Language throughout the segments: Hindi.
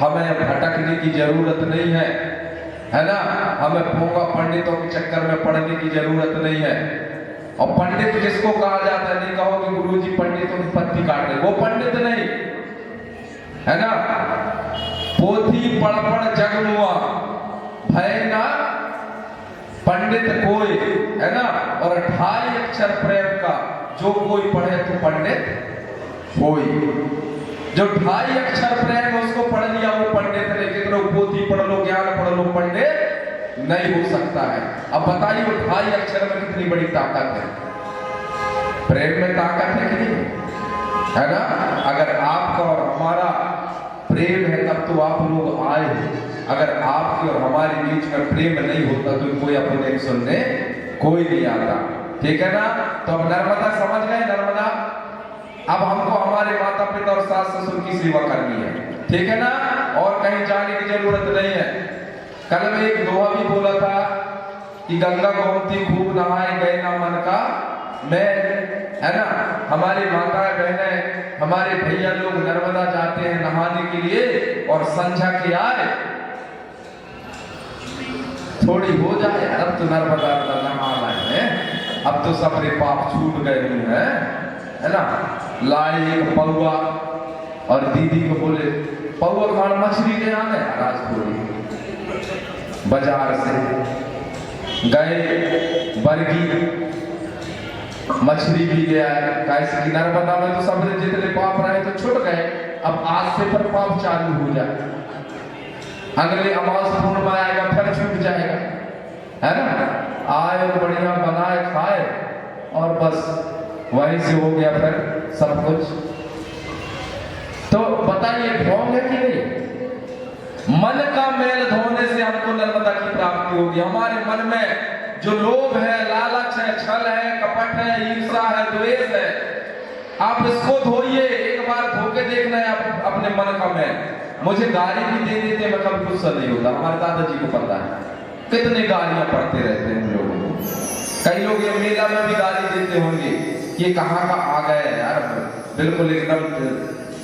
हमें भटकने की जरूरत नहीं है ना। हमें पोंगा पंडितों के चक्कर में पड़ने की जरूरत नहीं है। और पंडित जिसको कहा जाता है, नहीं कहो कि गुरुजी पंडितों की पत्ती काट रहे, वो पंडित नहीं है ना। पोथी पढ़ जग मुआ भय ना पंडित कोई, है ना। और 28 अक्षर प्रेम का जो कोई पढ़े तो पंडित होई। जो 28 अक्षर प्रेम उसको पढ़ लिया वो पंडित नहीं। कितने पोथी पढ़ लो, ज्ञान पढ़ लो, पंडित नहीं हो सकता है। अब बताइए वो 28 अक्षर में कितनी बड़ी ताकत है। प्रेम में ताकत है कि नहीं, है ना। अगर आपका और हमारा प्रेम है तब तो आप लोग आए हो। अगर आपके और हमारे बीच में प्रेम नहीं होता तो कोई अपने सुनने कोई नहीं आता। ठीक है ना। तो अब नर्मदा समझ गए, नर्मदा। अब हमको हमारे माता पिता और सास ससुर की सेवा करनी है, ठीक है ना। और कहीं जाने की जरूरत नहीं है। कल में एक दोहा भी बोला था कि गंगा गोमती खूब नहाए गए ना मन का मैल, है ना। हमारी माताएं बहनें, हमारे भैया लोग नर्मदा जाते हैं नहाने के लिए और संध्या के आए थोड़ी हो जाए, अब तो नर्मदा नहाना है, अब तो सबरे पाप छूट गए हैं, है ना। लाए एक पौआ और दीदी को बोले पौआ खान मछली ले आने, आज थोड़ी बाजार से गए बरगी मछली भी ले आए। कैसे कि नर्मदा में तो सबने जितने पाप रहे तो छूट गए, अब आज से पर पाप चालू हो जाए, अगले अमावस पूर्णिमा आएगा फिर छूट जाएगा, है ना। आए बढ़िया बनाए खाए और बस वहीं से हो गया फिर सब कुछ। तो बताइए ढोंग है कि नहीं। मन का मेल धोने से हमको नर्मदा की प्राप्ति होगी। हमारे मन में जो लोभ है, लालच है, छल है, कपट है, ईर्ष्या है, द्वेष है, आप इसको धोइए। एक बार धो के देखना है आप अपने मन का मेल। मुझे गाली भी दे देते मैं कभी गुस्सा नहीं होता। हमारे दादाजी को पता है कितने गालियां पढ़ते रहते हैं हम लोगों को। कई लोग ये मेला में भी गाली देते होंगे कि कहाँ का आ गए यार, बिल्कुल एकदम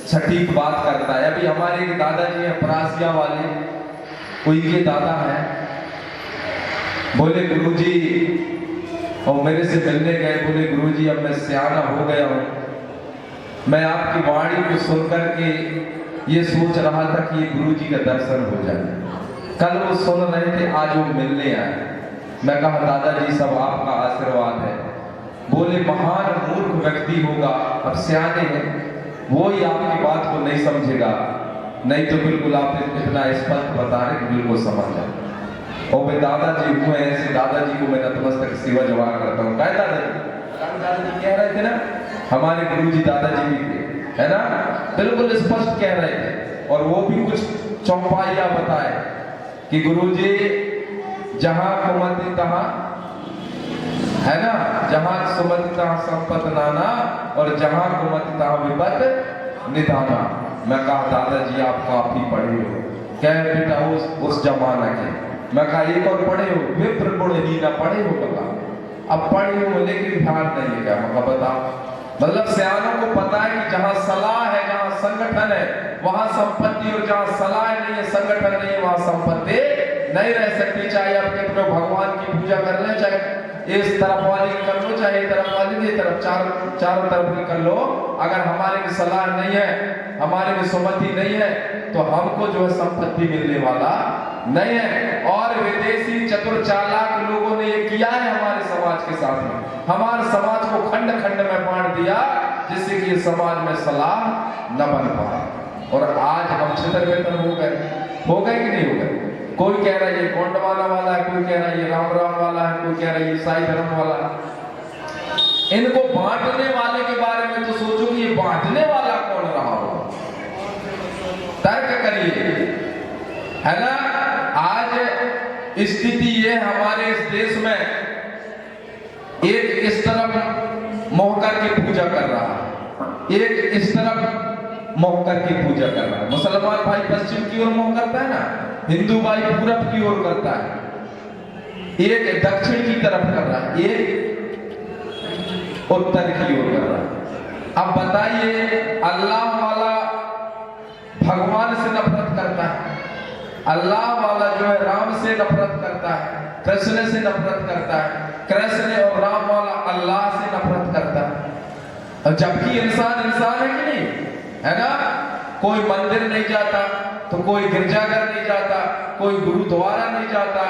सटीक बात करता है। अभी हमारे एक दादाजी हैं परासिया वाले, कोई के दादा है, बोले गुरुजी, और मेरे से मिलने गए, बोले गुरुजी अब मैं सियाना हो गया हूँ, मैं आपकी वाणी को सुनकर के ये सोच रहा था कि ये गुरुजी का दर्शन हो जाए। कल वो सुन रहे थे, आज वो मिलने आए। मैं कहा दादाजी सब आपका आशीर्वाद है। बोले महान मूर्ख व्यक्ति होगा, अब सियाने हैं, वो ही आपकी बात को नहीं समझेगा, नहीं तो बिल्कुल आप इतना स्पष्ट बता रहे कि बिल्कुल समझ जाए। और वे दादाजी हुए ऐसे, दादाजी को मैं नतमस्तक सेवा जवाब करता हूँ। क्या दादाजी कह रहे थे ना, हमारे गुरुजी दादाजी भी थे, है ना, बिल्कुल स्पष्ट कह रहे थे। और वो भी कुछ चौपाइया बताए कि गुरुजी जहां कुमति तहां, है ना, जहां सुमति तहां संपत नाना, और जहां कुमति तहां विपत निधाना। मैं कहा दादाजी आप काफी पढ़े हो। कह बेटा उस जमाना के। मैं कहा एक और पढ़े हो, विप्र गुण ही ना पढ़े हो। बता अब पढ़े हो लेकिन ध्यान नहीं है क्या। मैं बताओ, मतलब सियानों को पता है कि जहां सलाह है, जहां संगठन है वहां संपत्ति, और जहां सलाह नहीं है, संगठन नहीं है, वहां संपत्ति नहीं रह सकती। चाहे आप कितने भगवान की पूजा कर ले, चाहे इस तरफ वाली कर लो, चाहे इस तरफ वाली, इस तरफ चारों तरफ की कर लो, अगर हमारे की सलाह नहीं है, हमारे में सुमति नहीं है, तो हमको जो है संपत्ति मिलने वाला नहीं है। और विदेशी चतुर चालाक लोगों ने ये किया है हमारे समाज के साथ में। हमारे समाज को खंड खंड में बांट दिया, जिससे कि समाज में सलाह न बन पाए। और आज हम छितर-बितर हो गए कि नहीं हो गए। कोई कह रहा है ये गोंडवाना वाला है, कोई कह रहा है ये राम वाला है, कोई कह रहा है ये ईसाई धर्म वाला है। इनको बांटने वाले के बारे में तो सोचो कि ये बांटने वाला कौन रहा हो, तर्क करिए, है ना। आज स्थिति ये हमारे इस देश में, एक इस तरफ मोहकर की पूजा कर रहा है, एक इस तरफ मोहकर की पूजा कर रहा है। मुसलमान भाई पश्चिम की ओर मोह करता है ना, हिंदू भाई पूरब की ओर करता है, एक दक्षिण की तरफ कर रहा है, एक उत्तर की ओर कर रहा है। अब बताइए अल्लाह वाला भगवान से नफरत करता है, अल्लाह वाला जो है राम से नफरत करता है, कृष्ण से नफरत करता है, कृष्ण और राम वाला अल्लाह से नफरत करता है। और जबकि इंसान इंसान है कि नहीं, है ना? कोई मंदिर नहीं जाता तो कोई गिरजाघर नहीं जाता, कोई गुरुद्वारा नहीं जाता,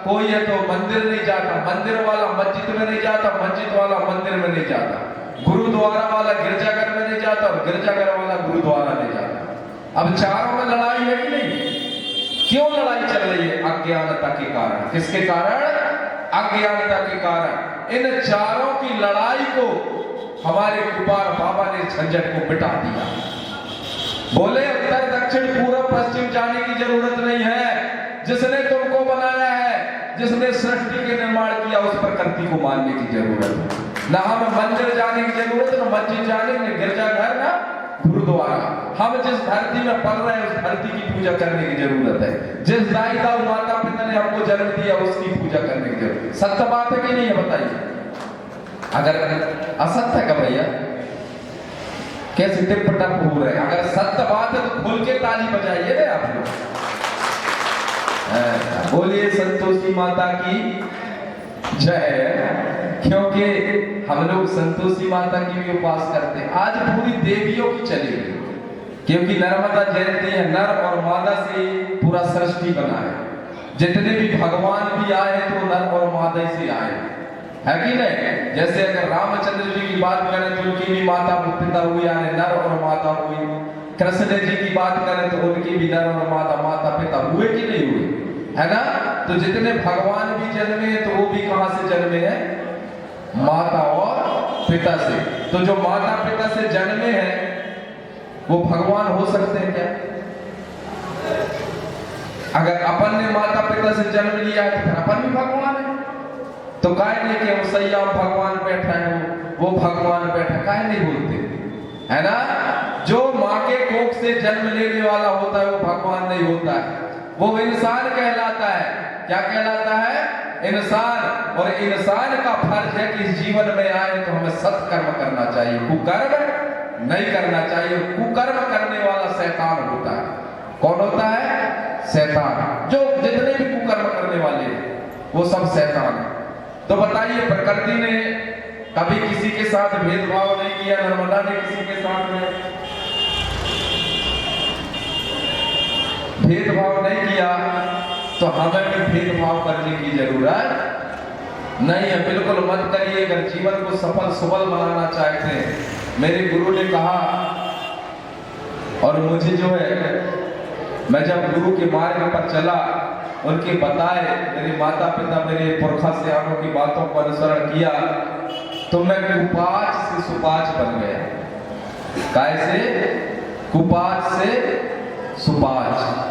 कोई है तो मंदिर नहीं जाता, मंदिर वाला मस्जिद में नहीं जाता, मस्जिद वाला मंदिर में नहीं जाता, गुरुद्वारा वाला गिरजाघर में नहीं जाता और गिरजाघर वाला गुरुद्वारा नहीं जाता। अब चारों में लड़ाई है कि नहीं? क्यों लड़ाई चल रही है? अज्ञानता के कारण। किसके कारण? अज्ञानता के कारण। इन चारों की लड़ाई को हमारे कुपार बाबा ने झंझट को मिटा दिया। बोले उत्तर दक्षिण पूर्व पश्चिम जाने की जरूरत नहीं है, जिसने तुमको बनाया है, जिसने सृष्टि के निर्माण किया, उस प्रकृति को मानने की जरूरत है। ना हमें मंदिर जाने की जरूरत है, ना मस्जिद जाने, ना गिरजाघर, ना गुरुद्वारा। हम जिस धरती में पल रहे हैं उस धरती की पूजा करने की जरूरत है। जिस दाई दाऊ माता पिता ने हमको जन्म दिया उसकी पूजा करने की जरूरत है। सत्य बात है कि नहीं है? बताइए। अगर असत्य है का भैया कैसे टिप टप हो रहे हैं? अगर सत्य बात है तो खुल के ताली बजाइए ना आप लोग। बोलिए संतोषी माता की जय। क्योंकि हम लोग संतोषी माता की भी उपास करते हैं। आज पूरी देवियों की चली गई, क्योंकि नर्मदा जयंती है, नर और मादा से पूरा सृष्टि बना है। जितने भी भगवान भी आए तो नर और मादा से आए, है कि नहीं? जैसे अगर रामचंद्र जी की बात करें तो उनकी भी माता पिता हुई, यानी नर और माता हुई। कृष्ण जी की बात करें तो उनकी भी नर और माता पिता हुए कि नहीं हुए, है ना? तो जितने भगवान भी जन्मे हैं तो वो भी कहां से जन्मे हैं? माता और पिता से। तो जो माता पिता से जन्मे हैं वो भगवान हो सकते हैं क्या? अगर अपन ने माता पिता से जन्म लिया है तो अपन भी भगवान है। तो काहे नहीं कि वो सैयाम भगवान बैठा है, वो भगवान बैठा, काहे नहीं बोलते, है ना? जो माँ के कोख से जन्म लेने वाला होता है वो भगवान नहीं होता है, वो इंसान कहलाता है। क्या कहलाता है? इंसान। और इंसान का फर्ज है कि इस जीवन में आए तो हमें सत्कर्म करना चाहिए, कुकर्म नहीं करना चाहिए। कुकर्म करने वाला शैतान होता है। कौन होता है? शैतान। जो जितने भी कुकर्म करने वाले वो सब शैतान है। तो बताइए, प्रकृति ने कभी किसी के साथ भेदभाव नहीं किया, नर्मदा ने किसी के साथ में भेदभाव नहीं किया, तो हमें भी भेदभाव करने की जरूरत नहीं है। बिल्कुल मत करिए। अगर जीवन को सफल सुबल बनाना चाहते हैं, मेरे गुरु ने कहा, और मुझे जो है, मैं जब गुरु के मार्ग पर चला, उनके बताए, मेरे माता पिता, मेरे पुरखा से आनों की बातों को अनुसरण किया, तो मैं कुपाच से सुपाच बन गया। कैसे? कुपाच से सुपाच।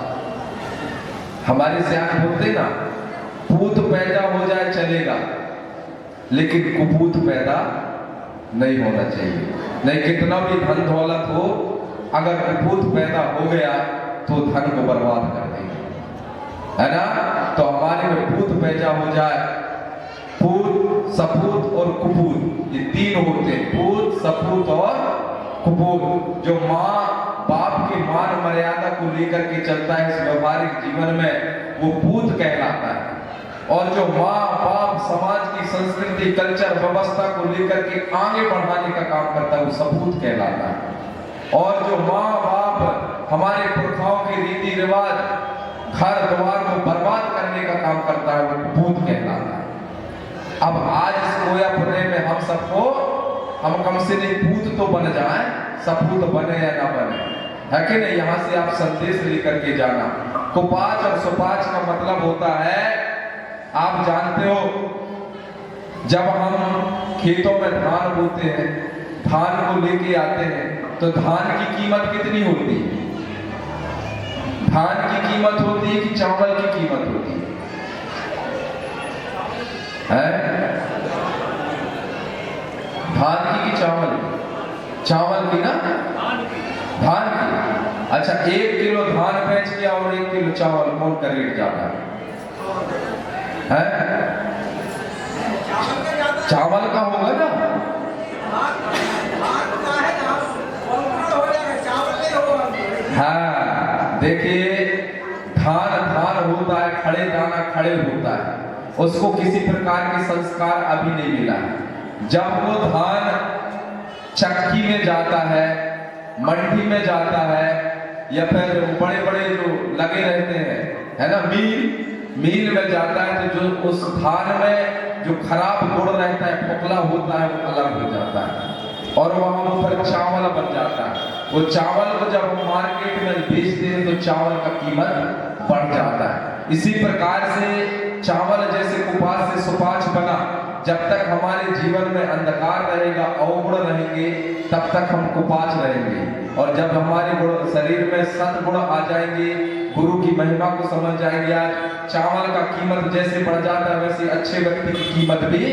हमारे सियान बोलते ना, पूत पैदा हो जाए चलेगा, लेकिन कुपूत पैदा नहीं होना चाहिए। नहीं, कितना भी धन दौलत हो, अगर कुपूत पैदा हो गया तो धन को बर्बाद कर देगा, है ना? तो हमारे में पूत पैदा हो जाए, पूत, सपूत और कुपूत, ये तीन होते हैं, पूत, सपूत और कुपूत। जो माँ बाप की मान मर्यादा को लेकर के चलता है इस व्यवहारिक जीवन में, वो पूत कहलाता है। और जो माँ बाप समाज की संस्कृति, कल्चर, व्यवस्था को लेकर के आगे बढ़ाने का काम करता है वो सपूत कहलाता है। और जो माँ बाप हमारे पुरखाओं के रीति रिवाज, घर द्वार को बर्बाद करने का काम करता है वो कुपूत कहलाता है। अब आज इस कोयापुरे में हम सबको, हम कम से नहीं पूत तो बन जाए, सपूत बने या ना बने, है कि नहीं? यहाँ से आप संदेश लेकर के जाना। कुपाच और सुपाच का मतलब होता है, आप जानते हो, जब हम खेतों में धान बोते हैं, धान को लेके आते हैं, तो धान की कीमत कितनी होती है? धान की कीमत होती है कि चावल की कीमत होती है? धान की कि चावल की? चावल की ना, धान की। अच्छा, 1 किलो धान बेच के और 1 किलो चावल कौन का रेट ज्यादा है? चावल का होगा ना? हाँ, देखिए, धान खड़े दाना खड़े होता है, उसको किसी प्रकार के संस्कार अभी नहीं मिला। जब वो धान चक्की में जाता है, मंडी में जाता है, या फिर बड़े बड़े जो लगे रहते हैं, है ना, मील में जाता है, तो जो उस धान में जो खराब गुड़ रहता है, पकला होता है, वो अलग हो जाता है और वहां पर चावल बन जाता है। वो चावल को जब हम मार्केट में बेचते हैं तो चावल का कीमत बढ़ जाता है। इसी प्रकार से चावल जैसे कुपास से सुपाच बना, जब तक हमारे जीवन में अंधकार रहेगा, अवगुण रहेंगे, तब तक हम कुपाच रहेंगे। और जब हमारे गुण शरीर में सद्गुण आ जाएंगे, गुरु की महिमा को समझ जाएंगे, आज चावल का कीमत जैसे बढ़ जाता है वैसे अच्छे व्यक्ति की कीमत भी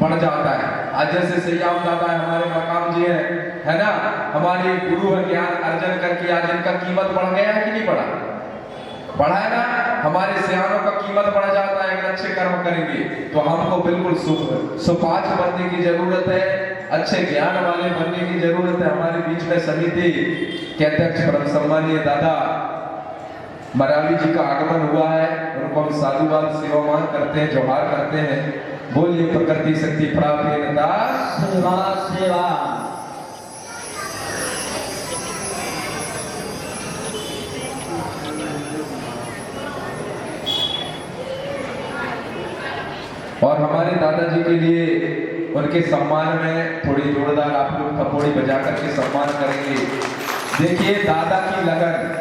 बढ़ जाता है। आज जैसे सैयाम दादा है, हमारे मकाम जी है ना, हमारे गुरु है, ज्ञान अर्जन करके आज इनका कीमत बढ़ गया है कि नहीं बढ़ा? बढ़ा है ना। हमारे सियानों का कीमत बढ़ जाता है अगर अच्छे कर्म करेंगे तो। हमको बिल्कुल सुपाच बनने की जरूरत है, अच्छे ज्ञान वाले बनने की जरूरत है। हमारे बीच में समिति के अध्यक्ष परम सम्मानीय दादा मरावी जी का आगमन हुआ है, उनको हम साधुवाद सेवामान करते हैं, जोहार करते हैं। बोलिए प्रकृति शक्ति प्राप्त सेवा सेवा। और हमारे दादाजी के लिए उनके सम्मान में थोड़ी जोरदार आप लोग थपोड़ी बजा करके सम्मान करेंगे। देखिए दादा की लगन,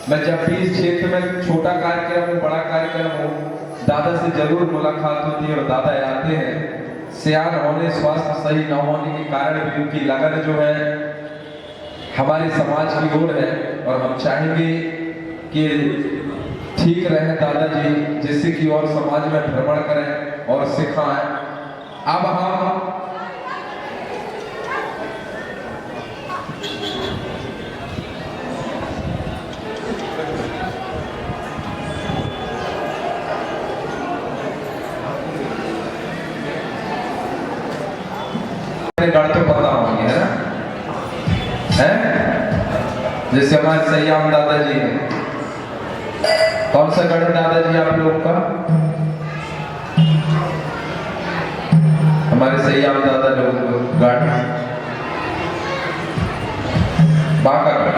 मैं जब भी इस क्षेत्र में छोटा कार्यक्रम हो बड़ा कार्यक्रम हो, दादा से जरूर मुलाकात होती है और दादा आते हैं। सियान होने, स्वास्थ्य सही न होने के कारण भी उनकी लगन जो है हमारे समाज की ओर है, और हम चाहेंगे कि ठीक रहे दादाजी, जिससे कि और समाज में भ्रमण करें और सिखाएं। अब हम गढ़ तो पता होंगे, है ना, है जैसे हमारे सैयाम दादाजी हैं। कौन सा गढ़ दादाजी आप लोग का? हमारे सैयाम दादा लोग गढ़ बांका गढ़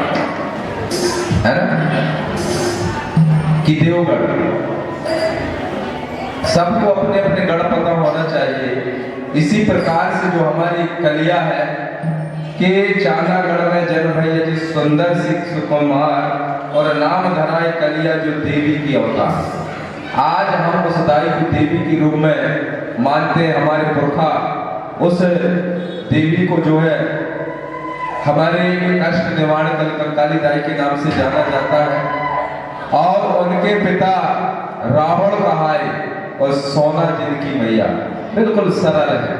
है ना, कि देवगढ़। सबको अपने अपने गढ़ पता होना चाहिए। इसी प्रकार से जो हमारी कलिया है कि चांदागढ़ में जन्म भैया जी सुंदर सिख सुकुमार, और नाम धराए कलिया जो देवी की अवतार। आज हम उस दाई को देवी के रूप में मानते हैं। हमारे पुरखा उस देवी को जो है हमारे कष्ट निवारण कंकाली दाई के नाम से जाना जाता है। और उनके पिता रावण कहाए और सोना जिनकी मैया, बिल्कुल सरल है।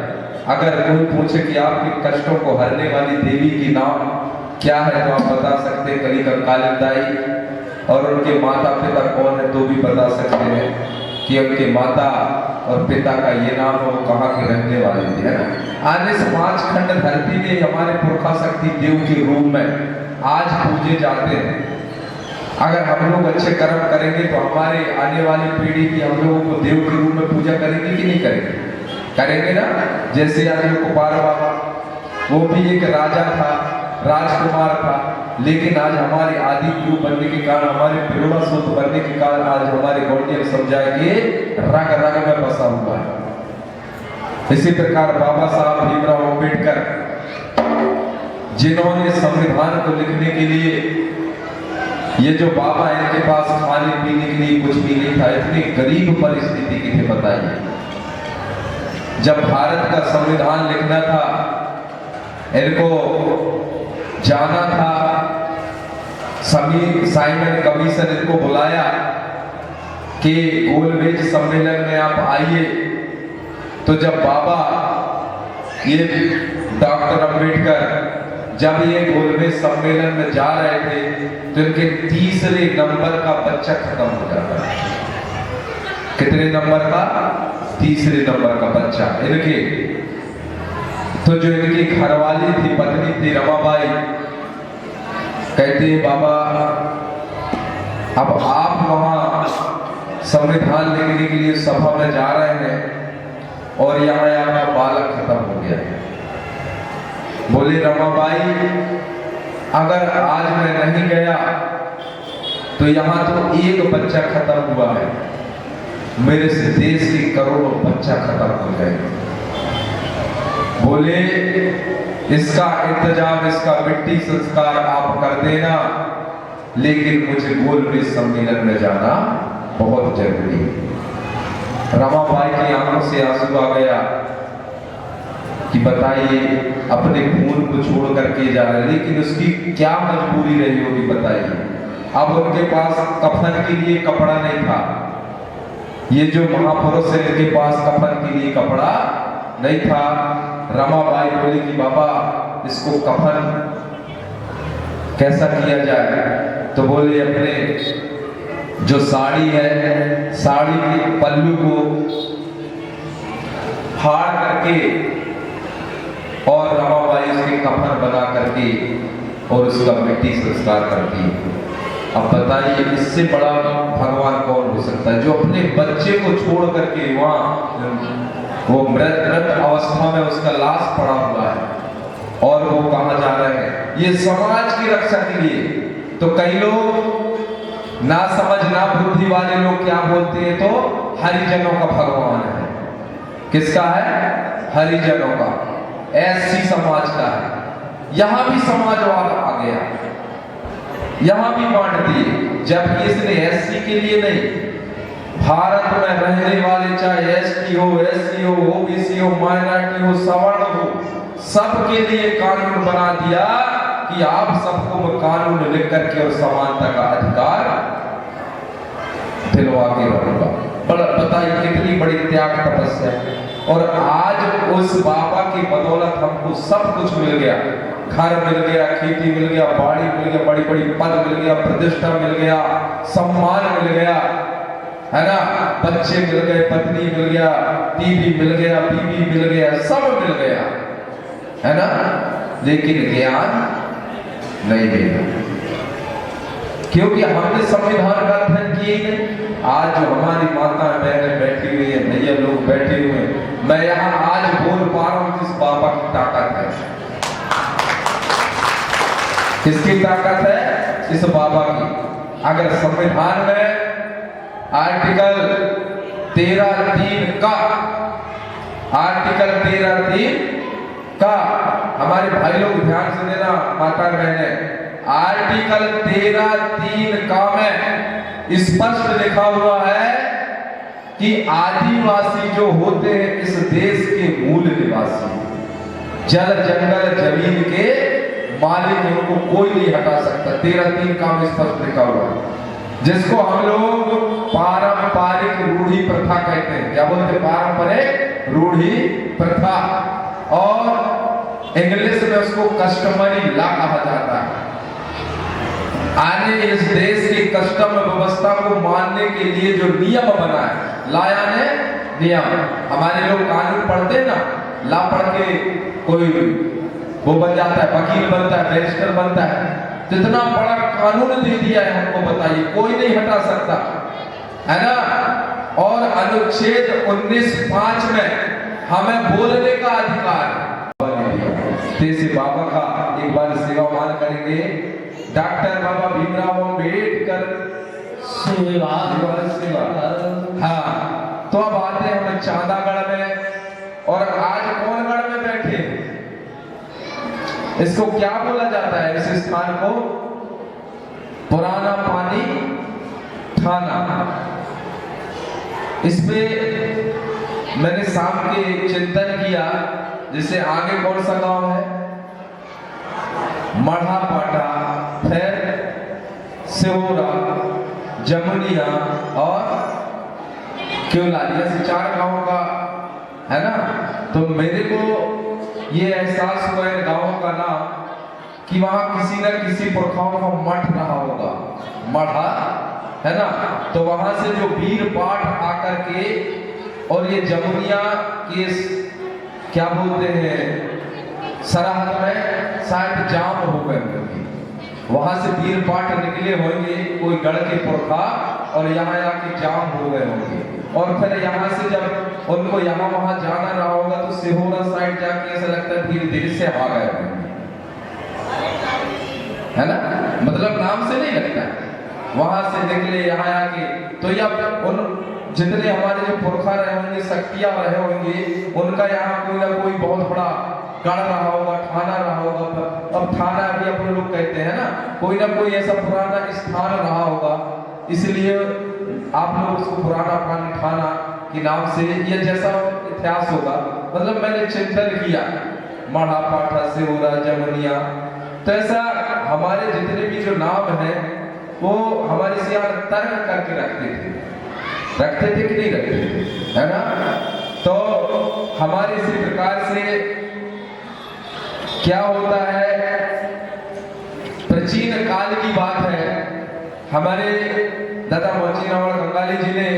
अगर कोई पूछे कि आपके कष्टों को हरने वाली देवी की नाम क्या है तो आप बता सकते हैं कली कंकाली दाई, और उनके माता पिता कौन है तो भी बता सकते हैं कि उनके माता और पिता का ये नाम है, वो कहाँ के रहने वाले थे, है ना। आज इस 5 खंड धरती में हमारे पुरखा शक्ति देव के रूप में आज पूजे जाते हैं। अगर हम लोग अच्छे कर्म करेंगे तो हमारे आने वाली पीढ़ी की हम लोगों को देव के रूप में पूजा करेंगे कि नहीं करेंगे? करेंगे ना। जैसे आज कुपार बाबा, वो भी एक राजा था, राजकुमार था, लेकिन आज हमारे आदि गुरु बनने के कारण, हमारे प्रेरणा सूत्र बनने के कारण आज हमारे गौड़िया समझाए कि रग रग में बसा हुआ है। इसी प्रकार बाबा साहब भीमराव अम्बेडकर, जिन्होंने संविधान को लिखने के लिए, ये जो बाबा है इनके पास खाने पीने के लिए कुछ भी नहीं था, इतनी गरीब परिस्थिति की थी, बताइए। जब भारत का संविधान लिखना था, इनको जाना था, साइमन कमीशन इनको बुलाया कि गोलमेज सम्मेलन में आप आइए। तो जब बाबा ये डॉक्टर अम्बेडकर जब ये गोलमेज सम्मेलन में जा रहे थे तो इनके तीसरे नंबर का बच्चा खत्म हो जाता है। कितने नंबर का? तीसरे नंबर का बच्चा इनके। तो जो इनकी घरवाली थी, पत्नी थी रमाबाई, कहती है बाबा अब आप वहां संविधान लिखने के लिए सभा में जा रहे हैं और यहाँ आपका बालक खत्म हो गया। बोले रमाबाई, अगर आज मैं नहीं गया तो यहाँ तो एक बच्चा खत्म हुआ है, मेरे से देश के करोड़ों बच्चा खत्म हो जाएगा। बोले इसका इंतजाम, इसका मिट्टी संस्कार आप कर देना, लेकिन मुझे गोलमेज सम्मेलन में जाना बहुत जरूरी है। रमाबाई की आंखों से आंसू आ गया कि बताइए अपने खून को छोड़ करके जा रहे, लेकिन उसकी क्या मजबूरी रही होगी बताइए। अब उनके पास कफन के लिए कपड़ा नहीं था, ये जो महापुरुष है इनके पास कफन के लिए कपड़ा नहीं था। रमाबाई बोली कि बाबा इसको कफन कैसा किया जाए, तो बोले अपने जो साड़ी है, साड़ी के पल्लू को फाड़ करके और रमाबाई उसके कफन बना करके और उसका मिट्टी संस्कार करती है। अब बताइए इससे बड़ा भगवान कौन हो सकता है, जो अपने बच्चे को छोड़ करके वहां वो मृत अवस्था में उसका लाश पड़ा हुआ है और वो कहां जा रहे हैं, ये समाज की रक्षा के लिए। तो कई लोग ना समझ ना बुद्धि वाले लोग क्या बोलते हैं, तो हरिजनों का भगवान है। किसका है? हरिजनों का, एससी समाज का है। यहां भी समाजवाद आ गया, यहां भी बांट दिए, जबकि इसने एससी के लिए नहीं, भारत में रहने वाले चाहे एसटी हो, एससी हो, ओबीसी हो, माइनॉरिटी हो, सवर्ण हो, सबके लिए कानून बना दिया कि आप सबको मैं कानून लिख करके और समानता का अधिकार दिलवा के रहूंगा। बताइए कितनी बड़ी त्याग तपस्या। और आज उस बाबा की बदौलत हमको सब कुछ मिल गया, घर मिल गया, खेती मिल गया, बाड़ी मिल गया, बड़ी बड़ी पद मिल गया, प्रतिष्ठा मिल गया, सम्मान मिल गया, है ना, बच्चे मिल गए, पत्नी मिल गया, टीवी मिल गया, बीवी मिल गया, सब मिल गया, है ना, लेकिन ज्ञान नहीं मिला, क्योंकि हमने संविधान का अध्ययन किए ही नहीं। आज जो हमारी माता बहनें बैठी हुई है, भैया लोग बैठे हुए हैं, मैं यहाँ आज बोल पा रहा हूँ, किस बाबा की ताकत है, किसकी ताकत है? इस बाबा की। अगर संविधान में आर्टिकल 13(3) का, आर्टिकल 13(3) का, हमारे भाई लोग ध्यान से देना, माता बहने, आर्टिकल 13(3) का में स्पष्ट लिखा हुआ है कि आदिवासी जो होते हैं इस देश के मूल निवासी, जल जंगल जमीन के मालिक, उनको कोई नहीं हटा सकता। 13(3) का में स्पष्ट लिखा हुआ है, जिसको हम लोग पारंपरिक रूढ़ी प्रथा कहते हैं। क्या बोलते हैं? पारंपरिक रूढ़ी प्रथा, और इंग्लिश में उसको कस्टमरी लॉ कहा जाता है। आने इस देश की कस्टम व्यवस्था को मानने के लिए जो नियम बना है, लाया ने नियम। हमारे लोग कानून पढ़ते ना, ला पढ़ के कोई वो बन जाता है, वकील बनता है, बैरिस्टर बनता है, जितना बड़ा कानून दे दिया है हमको, बताइए कोई नहीं हटा सकता, है ना। और अनुच्छेद 19(5) में हमें बोलने का अधिकार। जैसे बाबा का एक बार सेवा मान करेंगे, डॉक्टर बाबा भीमराव अम्बेडकर सेवा। हाँ, तो अब आते हैं हम चांदागढ़ में, और आज कौन गढ़ में बैठे, इसको क्या बोला जाता है? इस स्थान को पुराना पानी थाना। इस पे मैंने शाम के चिंतन किया, जिससे आगे कौन सा गांव है? मढ़ा पाटा, फिर सिहोरा, जमुनिया और क्योंलालिया, से 4 गांव का है ना। तो मेरे को ये एहसास हुआ है गांवों का नाम कि वहां किसी न किसी पुरखाओं का मठ रहा होगा, मढ़ा, है ना। तो वहां से जो वीर पाठ आकर के, और ये जमुनिया के क्या बोलते हैं, सरहद में शायद जाम हो गए होंगे, वहां से वीर पाठ निकले होंगे, कोई गढ़ के पुरखा और यहाँ आके जाम हो गए होंगे, और फिर यहाँ से जब उनको यहाँ वहां जाना रहा होगा तो सिहोरा साइड जाके ऐसा लगता है धीरे धीरे से आ गए होंगे, है ना, मतलब नाम से नहीं लगता, वहां से निकले यहाँ आके। तो या उन जितने हमारे जो पुरखा रहे होंगे, शक्तियां रहे होंगे, उनका यहाँ कोई ना कोई बहुत बड़ा गढ़ रहा होगा, थाना रहा होगा। अब थाना भी अपने लोग कहते हैं ना, कोई ना कोई ऐसा पुराना स्थान रहा होगा, इसलिए आप लोग उसको पुराना पानी थाना के नाम से, ये जैसा इतिहास होगा। मतलब मैंने चिंतन किया, मढ़ा, पाठा, सिहोरा, जमुनिया, तो ऐसा हमारे जितने भी जो नाम हैं वो हमारे से यहाँ तर्क करके रखते थे कि नहीं रखते थे, है ना। तो हमारे इसी प्रकार से क्या होता है, प्राचीन काल की बात है, हमारे दादा मोची रावण गंगाली जी ने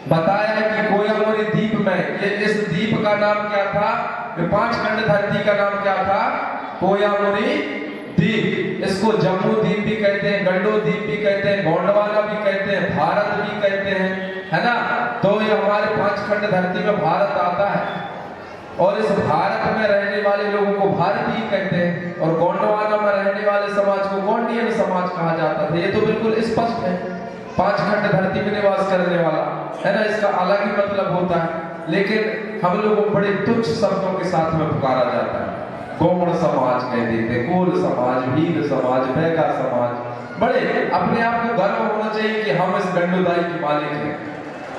बताया कि कोयामोरी द्वीप में, ये इस द्वीप का नाम क्या था, ये 5 खंड धरती का नाम क्या था, कोयामोरी द्वीप। इसको जम्मू द्वीप भी कहते हैं, गंडो द्वीप भी कहते हैं, गोंडवाना भी कहते हैं, भारत भी कहते हैं, है ना। तो ये हमारे 5 खंड धरती में भारत आता है, और इस भारत में रहने वाले लोगों को भारतीय कहते हैं, और गोंडवाना में रहने वाले समाज को गोंडियन समाज कहा जाता था। ये तो बिल्कुल स्पष्ट है, 5 खंड धरती में निवास करने वाला, है ना, इसका अलग ही मतलब होता है। लेकिन हम लोगों को बड़े तुच्छ शब्दों के साथ में पुकारा जाता है, गौड़ समाज कह देते, कोल समाज, भील समाज, बैगा समाज। बड़े अपने आप को गर्व होना चाहिए कि हम इस गंडोदाई के मालिक हैं,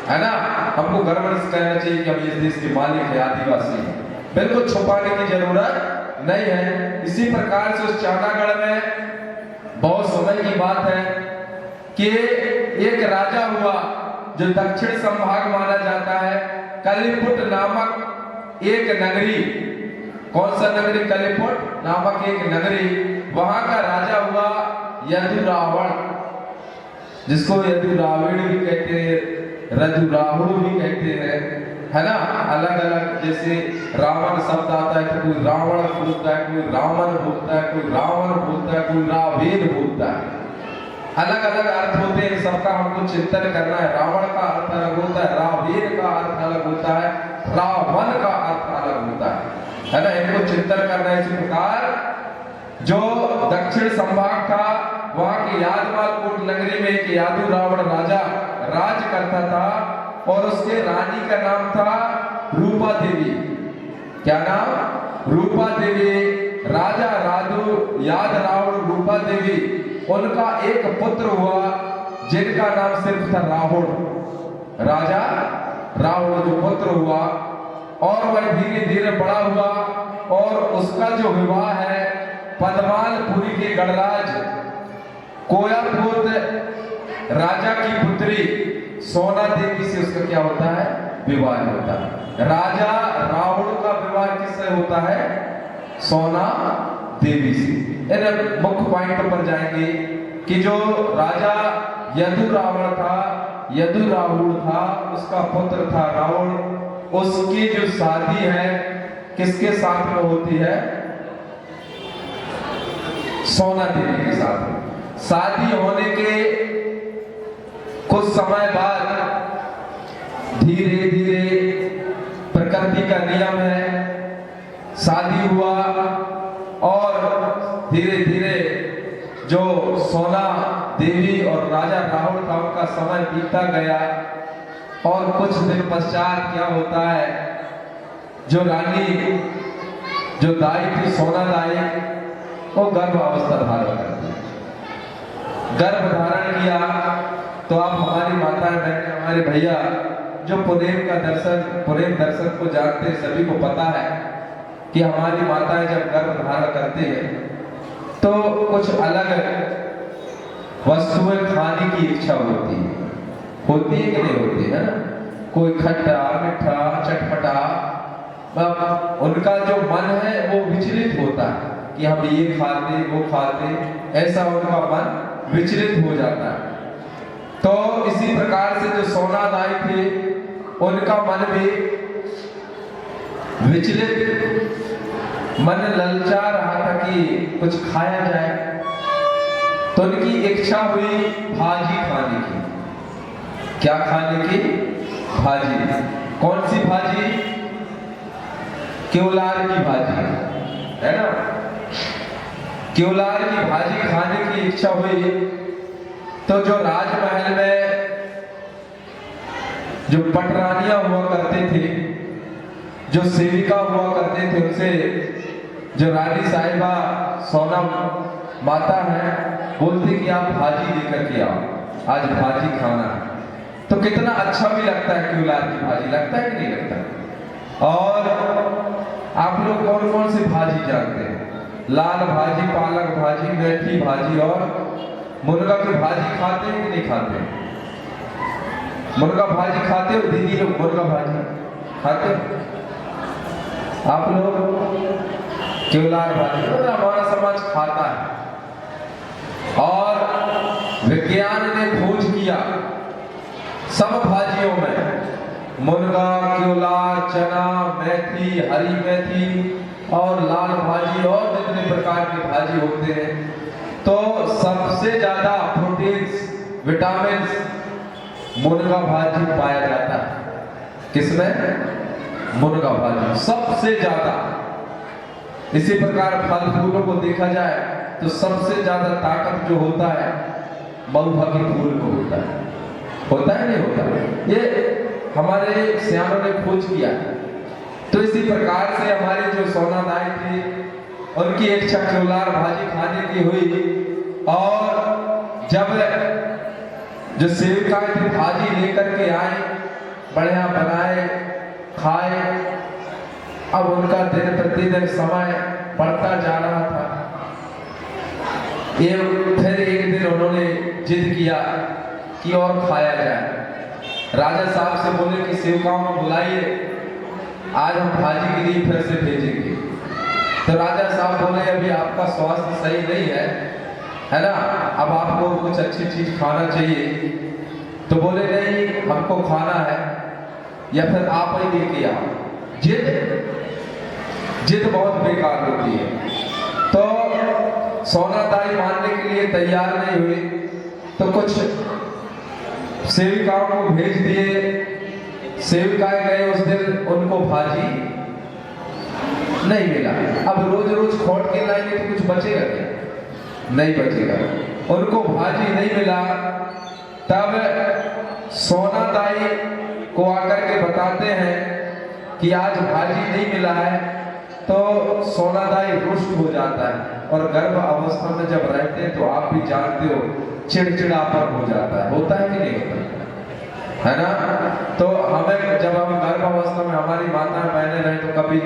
है ना, हमको गर्व कहना चाहिए कि हम इस देश के मालिक हैं, आदिवासी हैं, बिल्कुल छुपाने की जरूरत नहीं है। इसी प्रकार से उस चानागढ़ में बहुत समय की बात है कि एक राजा हुआ जो दक्षिण संभाग माना जाता है, कलिपुट नामक एक नगरी, कौन सा नगरी, कलिपुट नामक एक नगरी, वहां का राजा हुआ यदुरावण, जिसको यदुरावण भी कहते हैं, रजुराहुड़ भी कहते हैं, है ना। अलग अलग जैसे रावण शब्द आता है तो कोई रावण बोलता है, कोई रावण बोलता है, कोई रावण बोलता है, कोई रावेद बोलता है, अलग अलग अर्थ होते हैं, सबका हमको चिंतन करना है। रावण का अर्थ अलग होता है, रावेद का अर्थ अलग होता है, रावण का अर्थ अलग होता है ना, इनको चिंतन करना है। इसी प्रकार जो दक्षिण संभाग था, वहां के यादमालकोट नगरी में एक यादू रावण राजा राज करता था, और उसके रानी का नाम था रूपा देवी। क्या नाम, रूपा देवी। राजा राजू याद रावण रूपा देवी, उनका एक पुत्र हुआ जिनका नाम सिर्फ था राहुल। राजा राहुल जो पुत्र हुआ, और वह धीरे धीरे बड़ा हुआ, और उसका जो विवाह है पद्मालपुरी के गणराज कोयापुत राजा की पुत्री सोना देवी से उसका क्या होता है, विवाह होता है। राजा राहुल का विवाह किससे होता है, सोना देवी से। इन मुख्य पॉइंट पर जाएंगे कि जो राजा यदु रावण था, यदु राहुल था, उसका पुत्र था रावण, उसकी जो शादी है किसके साथ में होती है, सोना देवी के साथ। शादी होने के कुछ समय बाद धीरे धीरे, प्रकृति का नियम है, शादी हुआ, और धीरे धीरे जो सोना देवी और राजा राहुल था उनका समय बीतता गया, और कुछ दिन पश्चात क्या होता है, जो रानी जो दाई थी सोना दाई, वो गर्भ अवस्था धारण करती है। गर्भ धारण किया तो आप हमारी माता बहन, हमारे भैया जो पुनेम का दर्शन, पुनेम दर्शन को जानते हैं, सभी को पता है कि हमारी माताएं जब गर्भ धारण करते हैं तो कुछ अलग वस्तुएं खाने की इच्छा होती है कि नहीं होती है ना। कोई खट्टा मीठा चटपटा, उनका जो मन है वो विचलित होता है कि हम ये खाते वो खाते, ऐसा उनका मन विचलित हो जाता है। तो इसी प्रकार से जो सोना दाई थे उनका मन भी विचलित, मन ललचा रहा था कि कुछ खाया जाए, तो उनकी इच्छा हुई भाजी खाने की। क्या खाने की? भाजी। कौन सी भाजी? क्योलार की भाजी, है ना। क्योलार की भाजी खाने की इच्छा हुई तो जो राजमहल में जो पटरानियां हुआ करते थे, जो सेविका हुआ करते थे, उनसे जो रानी साहिबा सोनम माता है बोलते कि आप भाजी लेकर के आओ, आज भाजी खाना। तो कितना अच्छा भी लगता है क्योलार की भाजी, लगता है कि नहीं लगता? और आप लोग कौन कौन सी भाजी जानते हैं? लाल भाजी, पालक भाजी, मेथी भाजी और मुनगा की भाजी खाते हैं कि नहीं खाते? मुनगा भाजी खाते हो दीदी लोग? मुनगा भाजी खाते हो आप लोग? क्योलार भाजी तो हमारा समाज खाता है। और विज्ञान ने खोज किया सब भाजियों में, मुनगा, क्योलार, चना, मेथी, हरी मेथी और लाल भाजी और जितने प्रकार की भाजी होते हैं, तो सबसे ज्यादा प्रोटीन्स, विटामिन्स मुनगा भाजी पाया जाता है। किसमें? मुनगा भाजी सबसे ज्यादा। इसी प्रकार फल फूलों को देखा जाए तो सबसे ज्यादा ताकत जो होता है महुआ के फूल को होता है नहीं होता? ये हमारे सियानों ने खोज किया। तो इसी प्रकार से हमारे जो सोना दाई थी उनकी इच्छा क्योलार भाजी खाने की हुई। और जब जो सेविकाएं थी भाजी लेकर के आए, बढ़िया बनाए, खाए। अब उनका दिन प्रतिदिन समय बढ़ता जा रहा था। फिर एक दिन उन्होंने जिद किया कि और खाया जाए। राजा साहब से बोले कि सेवकाओं को बुलाइए, आज हम भाजी के लिए फिर से भेजेंगे। तो राजा साहब बोले अभी आपका स्वास्थ्य सही नहीं है ना, अब आपको कुछ अच्छी चीज खाना चाहिए। तो बोले नहीं, हमको खाना है या फिर आप ही लेके आओ। जिद बहुत बेकार होती है। तो सोना दाई मानने के लिए तैयार नहीं हुई, तो कुछ सेविकाओं को भेज दिए। सेविकाएं गए, उस दिन उनको भाजी नहीं मिला। अब रोज रोज खोट के लाएंगे तो कुछ बचेगा क्या? नहीं बचेगा। उनको भाजी नहीं मिला। तब सोना दाई को आकर के बताते हैं कि आज भाजी नहीं मिला है। तो सोना दाई रुष्ट हो जाता है, और गर्भ अवस्था में जब रहते हैं तो आप भी जानते हो चिड़चिड़ापन हो जाता है। होता है कि नहीं होता है ना? तो हमें जब हम गर्भ अवस्था में हमारी माताएं बहनें रहे तो कभी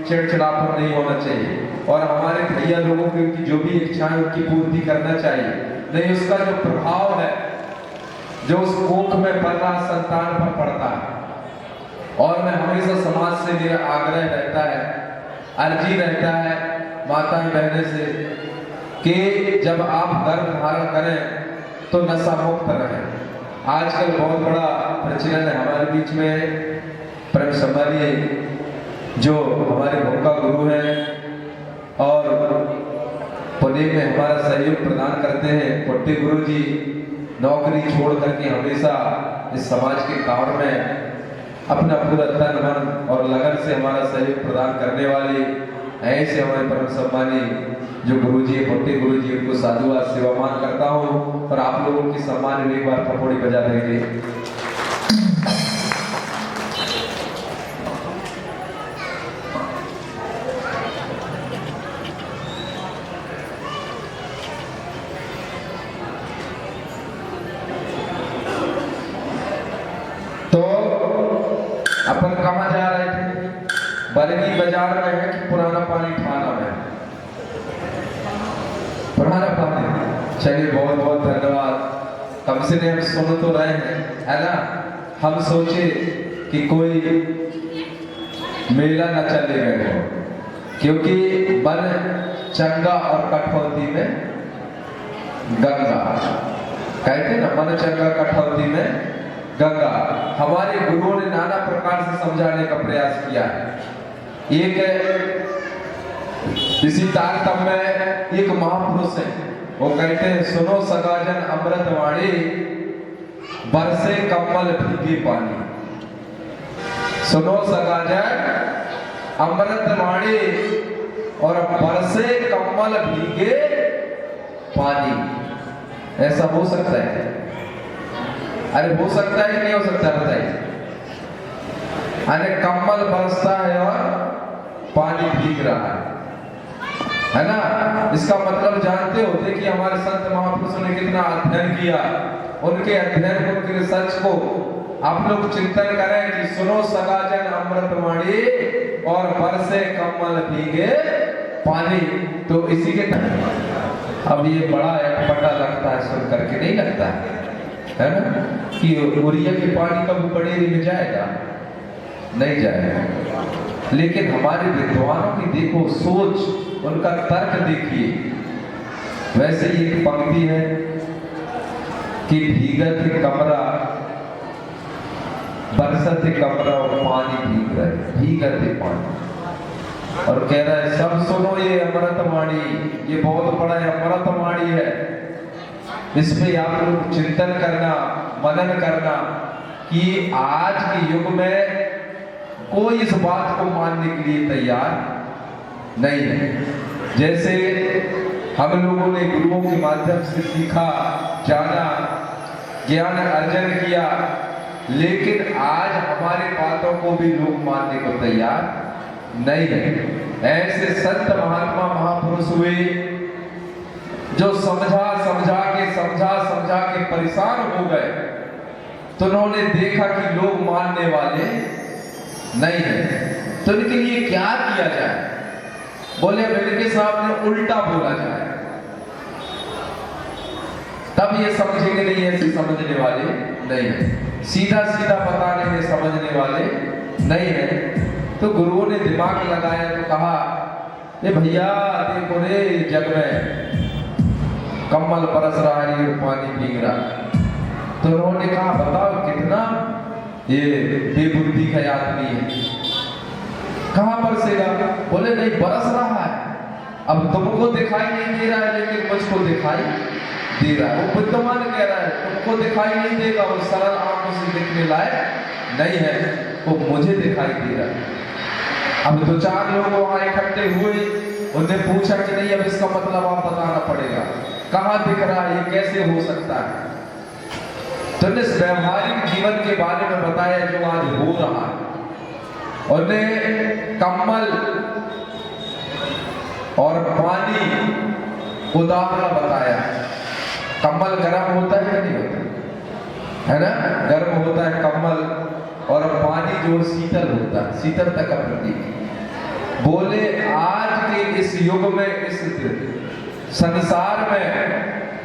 चिड़चिड़ापन नहीं होना चाहिए, और हमारे भैया लोगों की जो भी इच्छाएं उनकी पूर्ति करना चाहिए। नहीं, उसका जो प्रभाव है जो उस कोख में पल रहा संतान पर पड़ता है। और मैं हमेशा समाज से मेरा आग्रह रहता है, अर्जी रहता है माताएं बहनें से कि जब आप गर्भ धारण करें तो नशा मुक्त रहें। आजकल बहुत बड़ा प्रचलन है हमारे बीच में। परम सम्मानीय जो हमारे भूमिका गुरु हैं और पुणे में हमारा सहयोग प्रदान करते हैं, पुट्टी गुरु जी नौकरी छोड़ करके हमेशा इस समाज के काम में अपना पूरा तन मन और लगन से हमारा सहयोग प्रदान करने वाले ऐसे हमारे परम सम्मानीय जो गुरुजी पुट्टी गुरुजी, उनको साधुवाद सेवामान करता हूँ। और आप लोगों की सम्मान में एक बार थप्पड़ी बजा देंगे। तो अपन कहाँ जा रहे थे? बरगी बाजार में है कि पुराना पानी थाना में? पुराना पानी। चलिए, बहुत बहुत धन्यवाद। कम से कम सुन तो रहे हैं, है ना? हम सोचे कि कोई मेला न चले गए हो, क्योंकि बन चंगा और कठौती में गंगा, कहते ना, मन चंगा कठौती में गंगा। हमारे गुरुओं ने नाना प्रकार से समझाने का प्रयास किया है। एक इसी तारतम्य में एक महापुरुष है, वो कहते हैं सुनो सगाजन अमृत वाणी, बरसे कमल भीगे पानी। सुनो सगाजन अमृत वाणी और बरसे कमल भीगे पानी। ऐसा हो सकता है? अरे हो सकता है कि नहीं हो सकता बताइए? अरे कमल बरसता है और पानी भीग रहा है ना? इसका मतलब जानते होते कि हमारे संत महापुरुषों ने कितना अध्ययन किया। उनके अध्ययन को, उनके रिसर्च को आप लोग चिंतन करें कि सुनो सगाजन अमृतवाणी और बरसे कमल भीगे पानी। तो इसी के अब ये बड़ा अटपटा लगता है सुन करके, नहीं लगता है ना कि उरिया के पानी कभी पड़ेरी में जाएगा? नहीं जाएगा। लेकिन हमारे विद्वानों की देखो सोच, उनका तर्क देखिए। वैसे ही एक पंक्ति है कि भीगत कमरा बरसत कमरा और पानी भीग रहा है, भीगत पानी। और कह रहा है सब सुनो ये अमृतवाणी, ये बहुत बड़ा अमृतवाणी है। इस पे आप लोग चिंतन करना, मनन करना कि आज के युग में कोई इस बात को मानने के लिए तैयार नहीं है। जैसे हम लोगों ने गुरुओं के माध्यम से सीखा, जाना, ज्ञान अर्जन किया, लेकिन आज हमारे बातों को भी लोग मानने को तैयार नहीं है। ऐसे संत महात्मा महापुरुष हुए जो समझा के परेशान हो गए। तो उन्होंने देखा कि लोग मानने वाले नहीं है, तो इनके लिए क्या किया जाए? बोले मेरे साहब ने उल्टा बोला जाए, तब ये समझेंगे। नहीं, ऐसे समझने वाले नहीं है, सीधा सीधा बताने में समझने वाले नहीं है। तो गुरुओं ने दिमाग लगाया तो कहा ये भैया देखो रे, जग में कमल बरस रहा है और पानी भीग रहा है। तो उन्होंने कहा बताओ कितना ये बेबुद्धि का आदमी है, कहां बरसेगा? बोले नहीं बरस रहा है। अब तुमको दिखाई नहीं दे रहा है, लेकिन मुझको दिखाई दे रहा है। वो बुद्धिमान कह रहा है तुमको दिखाई नहीं देगा, वो सरल आंखों से दिखने लायक नहीं है, वो मुझे दिखाई दे रहा है। अब दो चार लोग वहां इकट्ठे हुए, उन्हें पूछा कि नहीं अब इसका मतलब आप बताना पड़ेगा, कहां दिख रहा है, ये कैसे हो सकता है? तो इस व्यवहारिक जीवन के बारे में बताया जो आज हो रहा है। उन्हें कमल और पानी उदाहरण बताया। कमल गर्म होता है कि नहीं होता है ना? गर्म होता है कमल, और पानी जो शीतल होता है, शीतलता का प्रतीक। बोले आज के इस युग में, इस संसार में,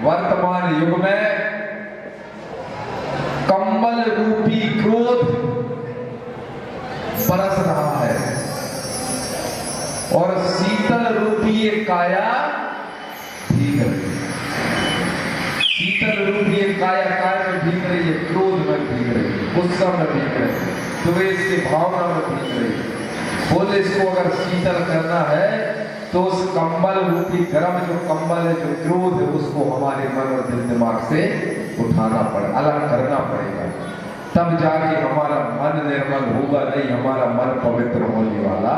वर्तमान युग में कमल रूपी क्रोध बरस रहा है और शीतल रूपी एक काया भीग रही है। शीतल रूपी एक काया में भीग रही है, क्रोध में भीग रही है, गुस्सा में भीग रही है, द्वेष की भावना में भीग रही है। बोले इसको अगर शीतल करना है तो उस कम्बल रूपी गर्म जो कम्बल है, जो क्रोध है, उसको हमारे मन और दिल दिमाग से उठाना पड़ेगा, अलग करना पड़ेगा। तब जाके हमारा मन निर्मल होगा। नहीं, हमारा मन पवित्र होने वाला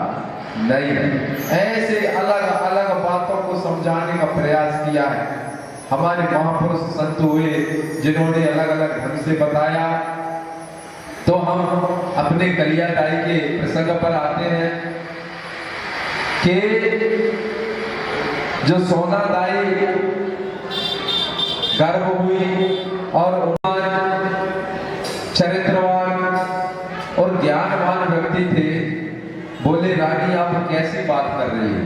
नहीं है। ऐसे अलग अलग बातों को समझाने का प्रयास किया है हमारे महापुरुष संत हुए, जिन्होंने अलग अलग ढंग से बताया। तो हम अपने कलियादाई के प्रसंग पर आते हैं कि जो सोनादाई गर्भ हुई और चरित्रवान और ज्ञानवान व्यक्ति थे। बोले रानी आप कैसी बात कर रही हैं?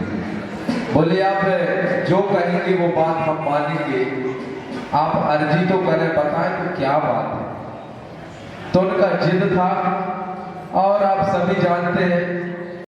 बोले आप जो कहेंगे वो बात हम मानेंगे, आप अर्जी तो करें, बताएं तो क्या बात है। तो उनका जिद था, और आप सभी जानते हैं